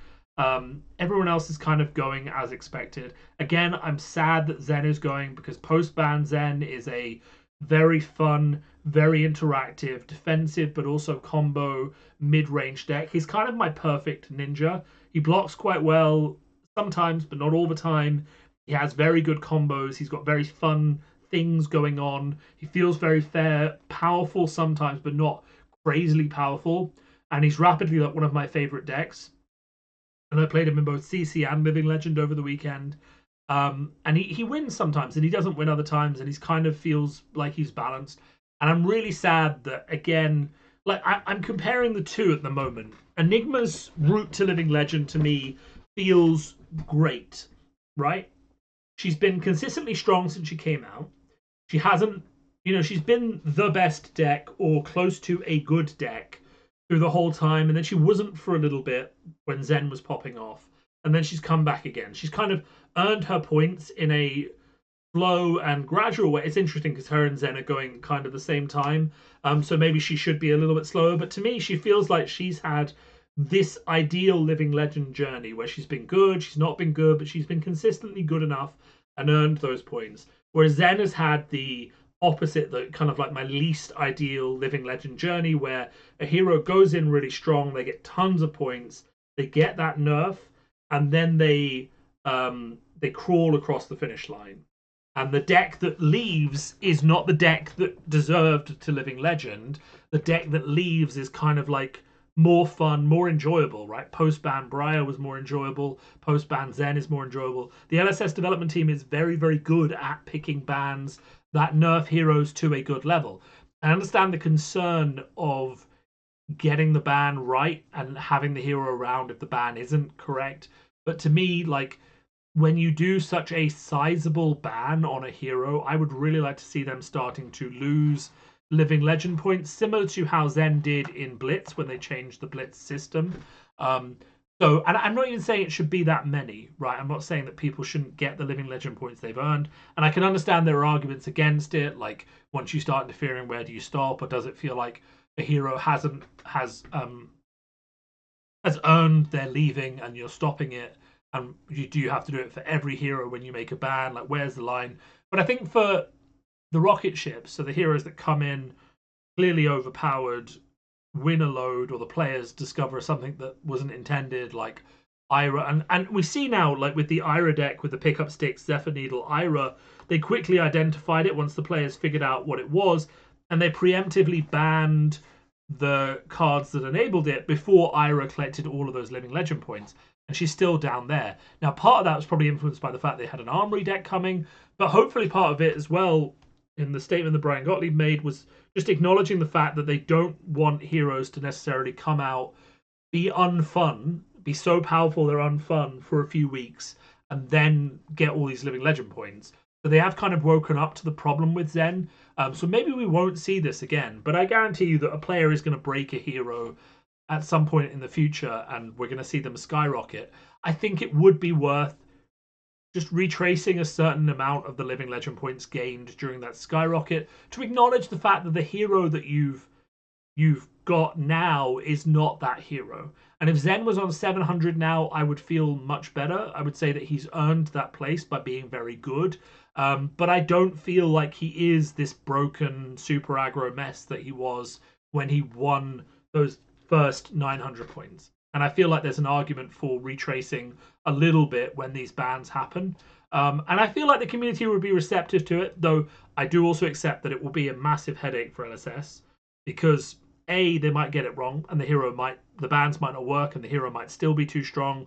Everyone else is kind of going as expected. Again, I'm sad that Zen is going because post-ban Zen is a very fun, very interactive, defensive, but also combo mid-range deck. He's kind of my perfect ninja. He blocks quite well sometimes, but not all the time. He has very good combos. He's got very fun things going on. He feels very fair, powerful sometimes, but not crazily powerful. And he's rapidly like one of my favorite decks. And I played him in both CC and Living Legend over the weekend. And he wins sometimes, and he doesn't win other times, and he's kind of feels like he's balanced. And I'm really sad that, again, like I'm comparing the two at the moment. Enigma's route to Living Legend to me feels great, right? She's been consistently strong since she came out. She hasn't, she's been the best deck or close to a good deck through the whole time, and then she wasn't for a little bit when Zen was popping off, and then she's come back again. She's kind of earned her points in a slow and gradual way. It's interesting because her and Zen are going kind of the same time, so maybe she should be a little bit slower, but to me she feels like she's had this ideal Living Legend journey where she's been good, she's not been good, but she's been consistently good enough and earned those points, whereas Zen has had the opposite, the kind of like my least ideal Living Legend journey where a hero goes in really strong, they get tons of points, they get that nerf, and then they crawl across the finish line. And the deck that leaves is not the deck that deserved to Living Legend. The deck that leaves is kind of like more fun, more enjoyable, right? Post-ban Briar was more enjoyable. Post-ban Zen is more enjoyable. The LSS development team is very, very good at picking bans that nerf heroes to a good level. I understand the concern of getting the ban right and having the hero around if the ban isn't correct. But to me, like, when you do such a sizable ban on a hero, I would really like to see them starting to lose Living Legend points, similar to how Zen did in Blitz when they changed the Blitz system. So, and I'm not even saying it should be that many, right? I'm not saying that people shouldn't get the Living Legend points they've earned. And I can understand there are arguments against it, like once you start interfering, where do you stop? Or does it feel like a hero has earned their leaving and you're stopping it? And do you have to do it for every hero when you make a ban? Like, where's the line? But I think for the rocket ships, so the heroes that come in clearly overpowered, win a load, or the players discover something that wasn't intended, like Ira, and we see now, like with the Ira deck with the pickup sticks, Zephyr Needle, Ira, they quickly identified it once the players figured out what it was, and they preemptively banned the cards that enabled it before Ira collected all of those Living Legend points, and she's still down there. Now, part of that was probably influenced by the fact they had an armory deck coming, but hopefully part of it as well, in the statement that Brian Gottlieb made, was just acknowledging the fact that they don't want heroes to necessarily come out, be unfun, be so powerful they're unfun for a few weeks, and then get all these Living Legend points. So they have kind of woken up to the problem with Zen. So maybe we won't see this again, but I guarantee you that a player is going to break a hero at some point in the future, and we're going to see them skyrocket. I think it would be worth just retracing a certain amount of the Living Legend points gained during that skyrocket to acknowledge the fact that the hero that you've got now is not that hero. And if Zen was on 700 now, I would feel much better. I would say that he's earned that place by being very good. But I don't feel like he is this broken super aggro mess that he was when he won those first 900 points. And I feel like there's an argument for retracing a little bit when these bans happen. And I feel like the community would be receptive to it, though I do also accept that it will be a massive headache for LSS because A, they might get it wrong and the bans might not work and the hero might still be too strong,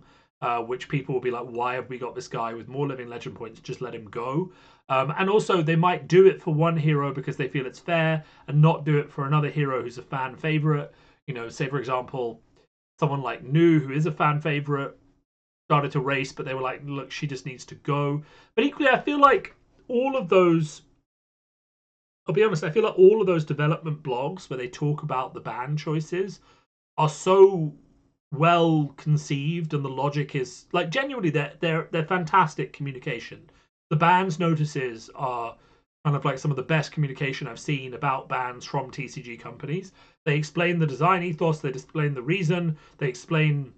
which people will be like, why have we got this guy with more living legend points? Just let him go. And also they might do it for one hero because they feel it's fair and not do it for another hero who's a fan favorite. You know, say for example, someone like Nu, who is a fan favorite, started to race, but they were like, look, she just needs to go. But equally, I feel like all of those, I'll be honest, I feel like all of those development blogs where they talk about the ban choices are so well conceived, and the logic is like genuinely they're fantastic communication. The bans notices are kind of like some of the best communication I've seen about bans from TCG companies. They explain the design ethos, they explain the reason, they explain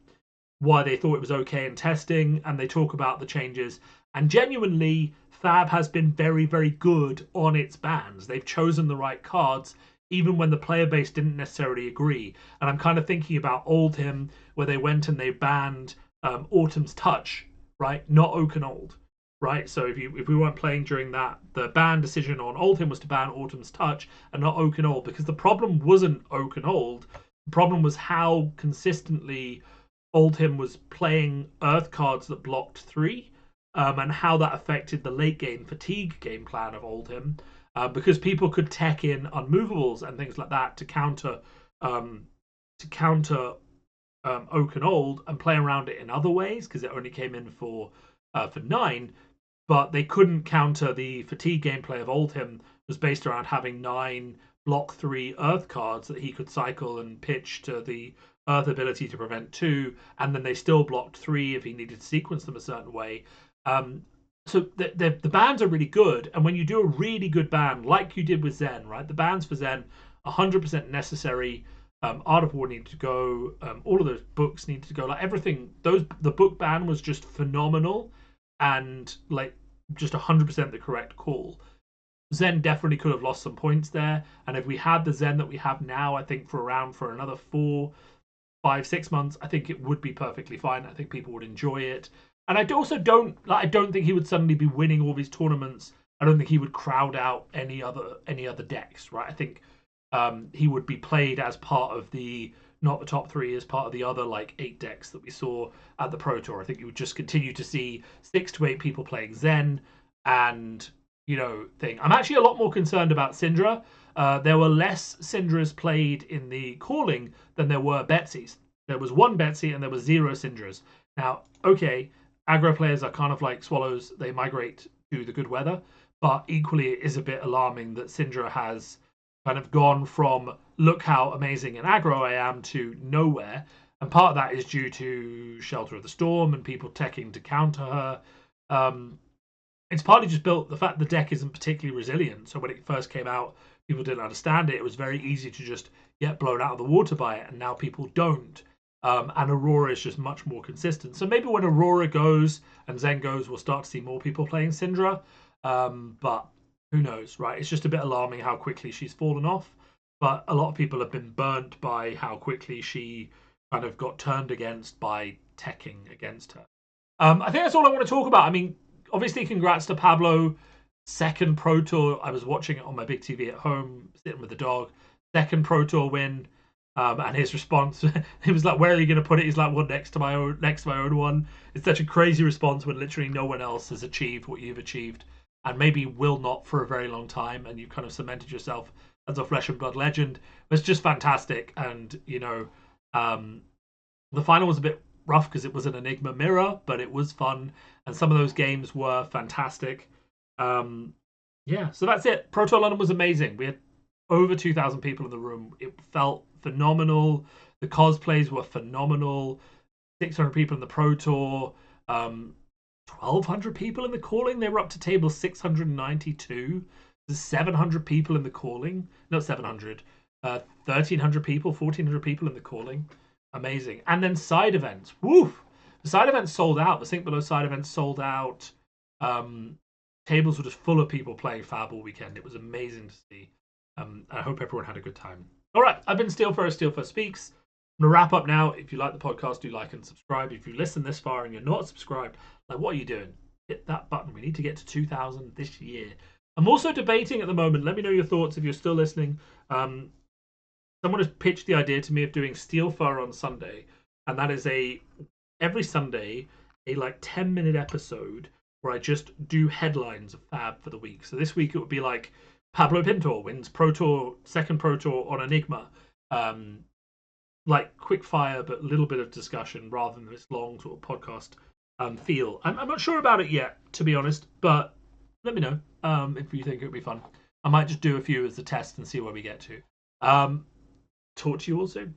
why they thought it was okay in testing, and they talk about the changes. And genuinely, Fab has been very, very good on its bans. They've chosen the right cards, even when the player base didn't necessarily agree. And I'm kind of thinking about Oldhim, where they went and they banned Autumn's Touch, right? Not Oakenfold, right? So if we weren't playing during that, the ban decision on Oldhim was to ban Autumn's Touch and not Oakenfold, because the problem wasn't Oakenfold. The problem was how consistently Oldhim was playing Earth cards that blocked 3, and how that affected the late game fatigue game plan of Oldhim, because people could tech in unmovables and things like that to counter Oakenfold and play around it in other ways because it only came in for 9, but they couldn't counter the fatigue gameplay of Oldhim was based around having 9 block 3 Earth cards that he could cycle and pitch to the Earth ability to prevent 2, and then they still blocked 3 if he needed to sequence them a certain way. So the bans are really good, and when you do a really good ban, like you did with Zen, right? The bans for Zen, 100% necessary. Art of War needed to go. All of those books needed to go. Like everything, the book ban was just phenomenal, and like just 100% the correct call. Zen definitely could have lost some points there, and if we had the Zen that we have now, I think for another 4, 5, 6 months, I think it would be perfectly fine. I think people would enjoy it. And I don't think he would suddenly be winning all these tournaments. I don't think he would crowd out any other decks, right? I think he would be played as part of not the top 3, as part of the other like 8 decks that we saw at the Pro Tour. I think you would just continue to see 6 to 8 people playing Zen and thing. I'm actually a lot more concerned about Syndra. There were less Syndras played in the calling than there were Betsy's. There was 1 Betsy and there was 0 Syndras. Now, okay, aggro players are kind of like swallows. They migrate to the good weather. But equally, it is a bit alarming that Syndra has kind of gone from look how amazing an aggro I am to nowhere. And part of that is due to Shelter of the Storm and people teching to counter her. It's partly just built the fact the deck isn't particularly resilient. So when it first came out, people didn't understand it. It was very easy to just get blown out of the water by it, and now people don't. And Aurora is just much more consistent. So maybe when Aurora goes and Zen goes, we'll start to see more people playing Syndra. But who knows, right? It's just a bit alarming how quickly she's fallen off. But a lot of people have been burnt by how quickly she kind of got turned against by teching against her. I think that's all I want to talk about. I mean, obviously, congrats to Pablo. 2nd Pro Tour. I was watching it on my big TV at home, sitting with the dog. 2nd Pro Tour win. And his response, he was like, "Where are you going to put it?" He's like, "Well, next to my own one." It's such a crazy response when literally no one else has achieved what you've achieved, and maybe will not for a very long time. And you've kind of cemented yourself as a flesh and blood legend. It's just fantastic. And the final was a bit rough because it was an Enigma mirror, but it was fun, and some of those games were fantastic. So that's it. Pro Tour London was amazing. We had over 2,000 people in the room. It felt phenomenal. The cosplays were phenomenal. 600 people in the Pro Tour. 1,200 people in the calling. They were up to table 692. There's 700 people in the calling. Not 700. 1,300 people, 1,400 people in the calling. Amazing. And then side events. Woof! The side events sold out. The Think Below side events sold out. Tables were just full of people playing Fab all weekend. It was amazing to see. I hope everyone had a good time. All right, I've been Steelfur Speaks. I'm gonna wrap up now. If you like the podcast, do like and subscribe. If you listen this far and you're not subscribed, like, what are you doing? Hit that button. We need to get to 2,000 this year. I'm also debating at the moment. Let me know your thoughts if you're still listening. Someone has pitched the idea to me of doing Steelfur on Sunday, and that is every Sunday a like 10-minute episode where I just do headlines of Fab for the week. So this week it would be like Pablo Pintor wins Pro Tour, second Pro Tour on Enigma. Like quick fire, but a little bit of discussion rather than this long sort of podcast feel. I'm not sure about it yet, to be honest, but let me know if you think it would be fun. I might just do a few as a test and see where we get to. Talk to you all soon.